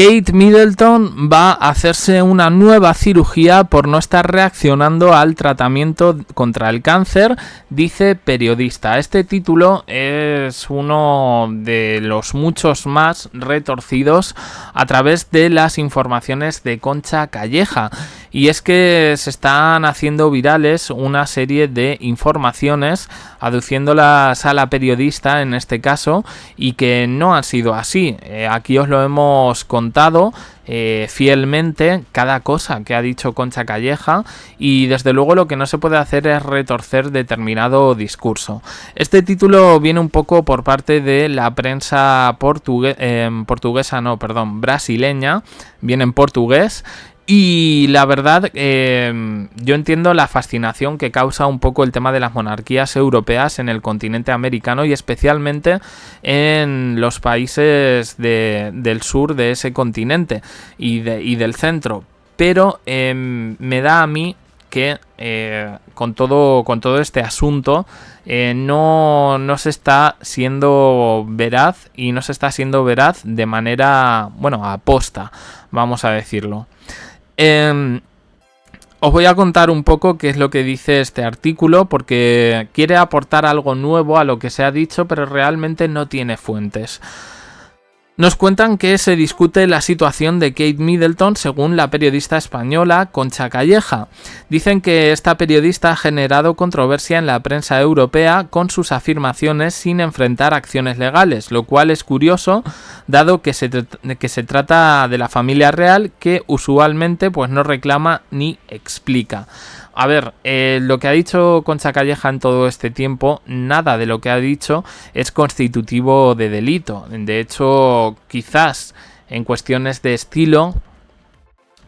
Kate Middleton va a hacerse una nueva cirugía por no estar reaccionando al tratamiento contra el cáncer, dice periodista. Este título es uno de los muchos más retorcidos a través de las informaciones de Concha Calleja. Y es que se están haciendo virales una serie de informaciones aduciéndolas a la periodista en este caso y que no han sido así. Aquí os lo hemos contado fielmente cada cosa que ha dicho Concha Calleja y desde luego lo que no se puede hacer es retorcer determinado discurso. Este título viene un poco por parte de la prensa brasileña, viene en portugués. Y la verdad, yo entiendo la fascinación que causa un poco el tema de las monarquías europeas en el continente americano y especialmente en los países del sur de ese continente y del centro. Pero me da a mí que con todo este asunto no se está siendo veraz y no se está siendo veraz de manera, aposta, vamos a decirlo. Os voy a contar un poco qué es lo que dice este artículo porque quiere aportar algo nuevo a lo que se ha dicho, pero realmente no tiene fuentes. Nos cuentan que se discute la situación de Kate Middleton según la periodista española Concha Calleja. Dicen que esta periodista ha generado controversia en la prensa europea con sus afirmaciones sin enfrentar acciones legales, lo cual es curioso dado que se trata de la familia real que usualmente pues no reclama ni explica. A ver, lo que ha dicho Concha Calleja en todo este tiempo, nada de lo que ha dicho es constitutivo de delito. De hecho, quizás en cuestiones de estilo,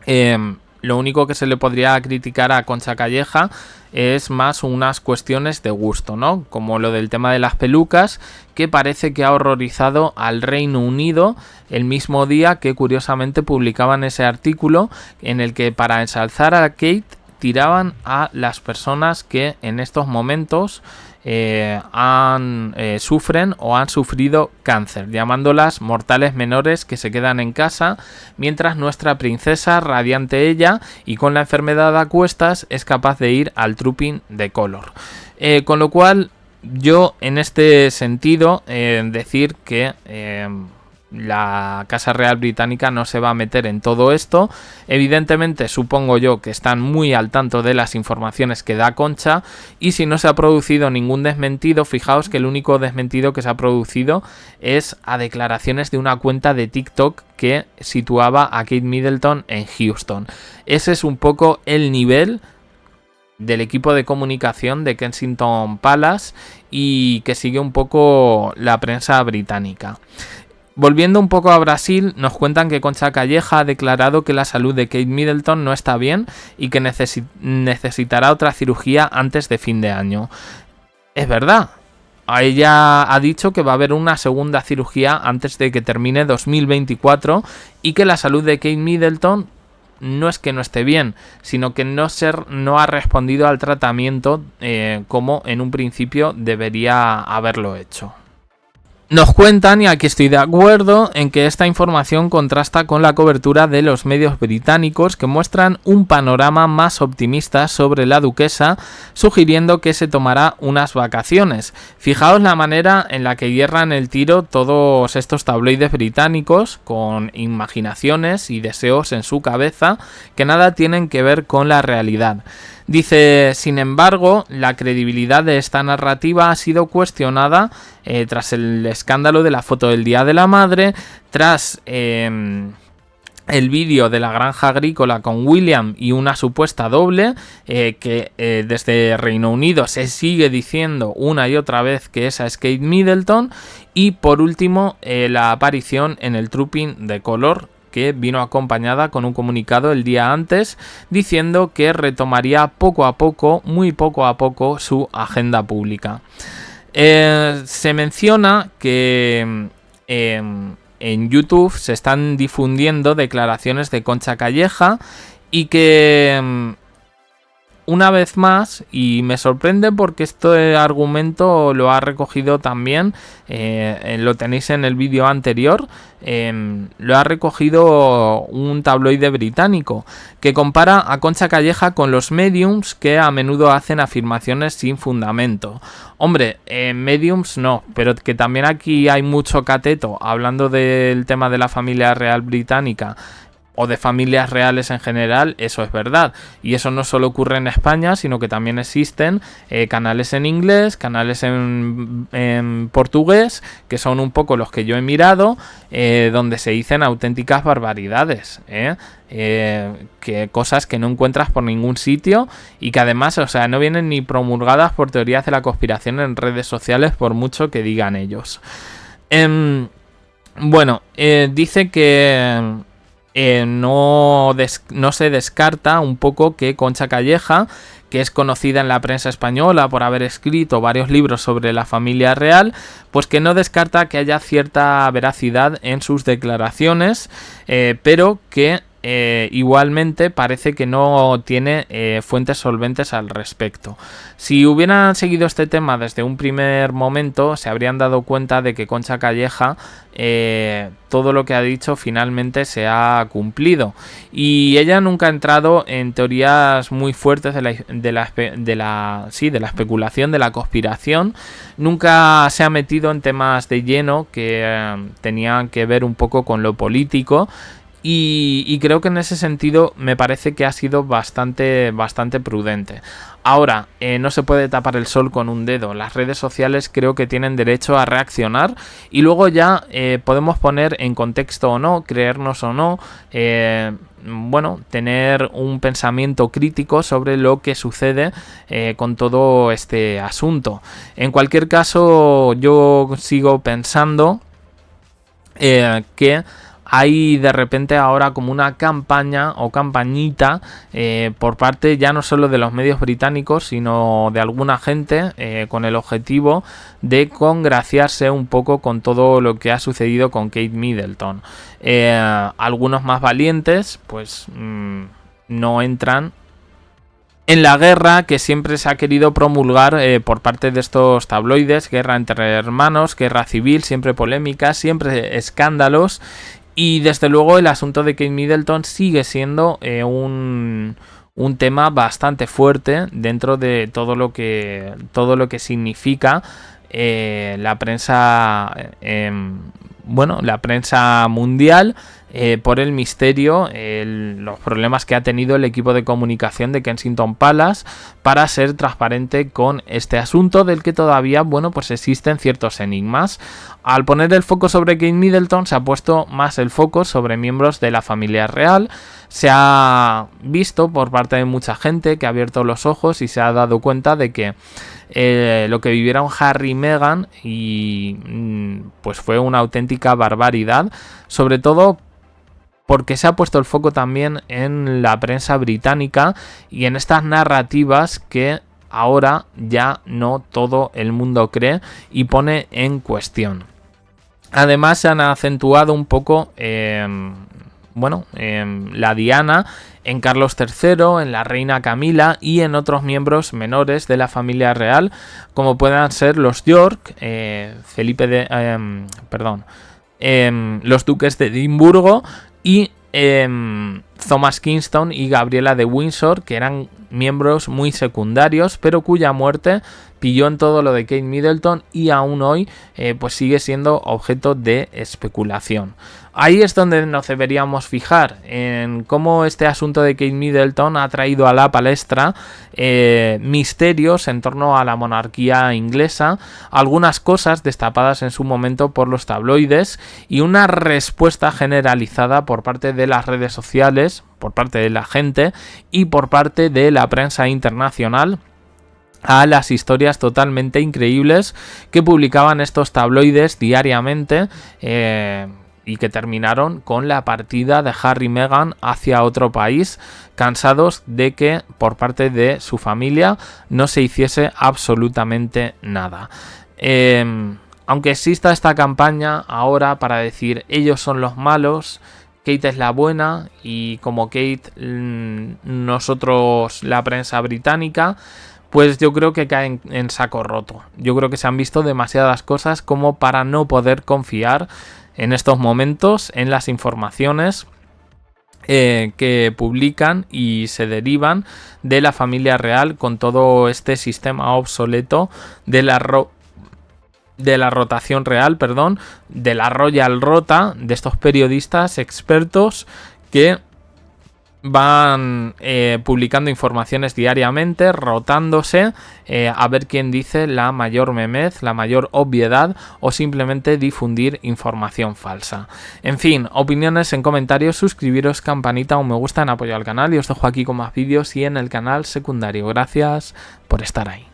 lo único que se le podría criticar a Concha Calleja es más unas cuestiones de gusto, ¿no? Como lo del tema de las pelucas, que parece que ha horrorizado al Reino Unido el mismo día que curiosamente publicaban ese artículo en el que para ensalzar a Kate tiraban a las personas que en estos momentos sufren o han sufrido cáncer, llamándolas mortales menores que se quedan en casa, mientras nuestra princesa, radiante ella y con la enfermedad a cuestas, es capaz de ir al Trooping de Color. Con lo cual, yo en este sentido, decir que la Casa Real Británica no se va a meter en todo esto. Evidentemente supongo yo que están muy al tanto de las informaciones que da Concha y si no se ha producido ningún desmentido, fijaos que el único desmentido que se ha producido es a declaraciones de una cuenta de TikTok que situaba a Kate Middleton en Houston. Ese es un poco el nivel del equipo de comunicación de Kensington Palace y que sigue un poco la prensa británica. Volviendo un poco a Brasil, nos cuentan que Concha Calleja ha declarado que la salud de Kate Middleton no está bien y que necesitará otra cirugía antes de fin de año. Es verdad, ella ha dicho que va a haber una segunda cirugía antes de que termine 2024 y que la salud de Kate Middleton no es que no esté bien, sino que no ha respondido al tratamiento como en un principio debería haberlo hecho. Nos cuentan, y aquí estoy de acuerdo, en que esta información contrasta con la cobertura de los medios británicos que muestran un panorama más optimista sobre la duquesa, sugiriendo que se tomará unas vacaciones. Fijaos la manera en la que hierran el tiro todos estos tabloides británicos, con imaginaciones y deseos en su cabeza que nada tienen que ver con la realidad. Dice, sin embargo, la credibilidad de esta narrativa ha sido cuestionada tras el escándalo de la foto del Día de la Madre, tras el vídeo de la granja agrícola con William y una supuesta doble, que desde Reino Unido se sigue diciendo una y otra vez que esa es Kate Middleton, y por último la aparición en el Trooping de Color, que vino acompañada con un comunicado el día antes diciendo que retomaría poco a poco, muy poco a poco, su agenda pública. Se menciona que en YouTube se están difundiendo declaraciones de Concha Calleja y que una vez más, y me sorprende porque este argumento lo ha recogido también, lo tenéis en el vídeo anterior, lo ha recogido un tabloide británico que compara a Concha Calleja con los mediums que a menudo hacen afirmaciones sin fundamento. Hombre, mediums no, pero que también aquí hay mucho cateto hablando del tema de la familia real británica o de familias reales en general, eso es verdad. Y eso no solo ocurre en España, sino que también existen canales en inglés, canales en portugués, que son un poco los que yo he mirado, donde se dicen auténticas barbaridades, que cosas que no encuentras por ningún sitio y que además, o sea, no vienen ni promulgadas por teorías de la conspiración en redes sociales, por mucho que digan ellos. Bueno, dice que no se descarta un poco que Concha Calleja, que es conocida en la prensa española por haber escrito varios libros sobre la familia real, pues que no descarta que haya cierta veracidad en sus declaraciones, pero que igualmente parece que no tiene fuentes solventes al respecto. Si hubieran seguido este tema desde un primer momento, se habrían dado cuenta de que Concha Calleja todo lo que ha dicho finalmente se ha cumplido, y ella nunca ha entrado en teorías muy fuertes de la especulación, de la conspiración. Nunca se ha metido en temas de lleno que tenían que ver un poco con lo político. Y creo que en ese sentido me parece que ha sido bastante prudente. Ahora, no se puede tapar el sol con un dedo. Las redes sociales creo que tienen derecho a reaccionar y luego ya podemos poner en contexto o no, creernos o no, tener un pensamiento crítico sobre lo que sucede con todo este asunto. En cualquier caso, yo sigo pensando que hay de repente ahora como una campaña o campañita por parte ya no solo de los medios británicos, sino de alguna gente con el objetivo de congraciarse un poco con todo lo que ha sucedido con Kate Middleton. Algunos más valientes pues no entran en la guerra que siempre se ha querido promulgar por parte de estos tabloides, guerra entre hermanos, guerra civil, siempre polémica, siempre escándalos. Y desde luego el asunto de Kate Middleton sigue siendo un tema bastante fuerte dentro de todo lo que significa la prensa la prensa mundial, por el misterio, los problemas que ha tenido el equipo de comunicación de Kensington Palace para ser transparente con este asunto del que todavía, pues existen ciertos enigmas. Al poner el foco sobre Kate Middleton, se ha puesto más el foco sobre miembros de la familia real. Se ha visto por parte de mucha gente que ha abierto los ojos y se ha dado cuenta de que lo que vivieron Harry y Meghan pues fue una auténtica barbaridad, sobre todo porque se ha puesto el foco también en la prensa británica y en estas narrativas que ahora ya no todo el mundo cree y pone en cuestión. Además se han acentuado un poco la Diana, en Carlos III, en la reina Camila y en otros miembros menores de la familia real, como puedan ser los York, los duques de Edimburgo y Thomas Kingston y Gabriela de Windsor, que eran miembros muy secundarios, pero cuya muerte pilló en todo lo de Kate Middleton y aún hoy pues sigue siendo objeto de especulación. Ahí es donde nos deberíamos fijar, en cómo este asunto de Kate Middleton ha traído a la palestra misterios en torno a la monarquía inglesa, algunas cosas destapadas en su momento por los tabloides y una respuesta generalizada por parte de las redes sociales, por parte de la gente y por parte de la prensa internacional a las historias totalmente increíbles que publicaban estos tabloides diariamente y que terminaron con la partida de Harry y Meghan hacia otro país, cansados de que por parte de su familia no se hiciese absolutamente nada. Aunque exista esta campaña ahora para decir ellos son los malos, Kate es la buena y como Kate, nosotros, la prensa británica, pues yo creo que caen en saco roto. Yo creo que se han visto demasiadas cosas como para no poder confiar en estos momentos en las informaciones que publican y se derivan de la familia real, con todo este sistema obsoleto de la rotación real, de la Royal Rota, de estos periodistas expertos que van publicando informaciones diariamente, rotándose, a ver quién dice la mayor memez, la mayor obviedad, o simplemente difundir información falsa. En fin, opiniones en comentarios, suscribiros, campanita, un me gusta en apoyo al canal, y os dejo aquí con más vídeos y en el canal secundario. Gracias por estar ahí.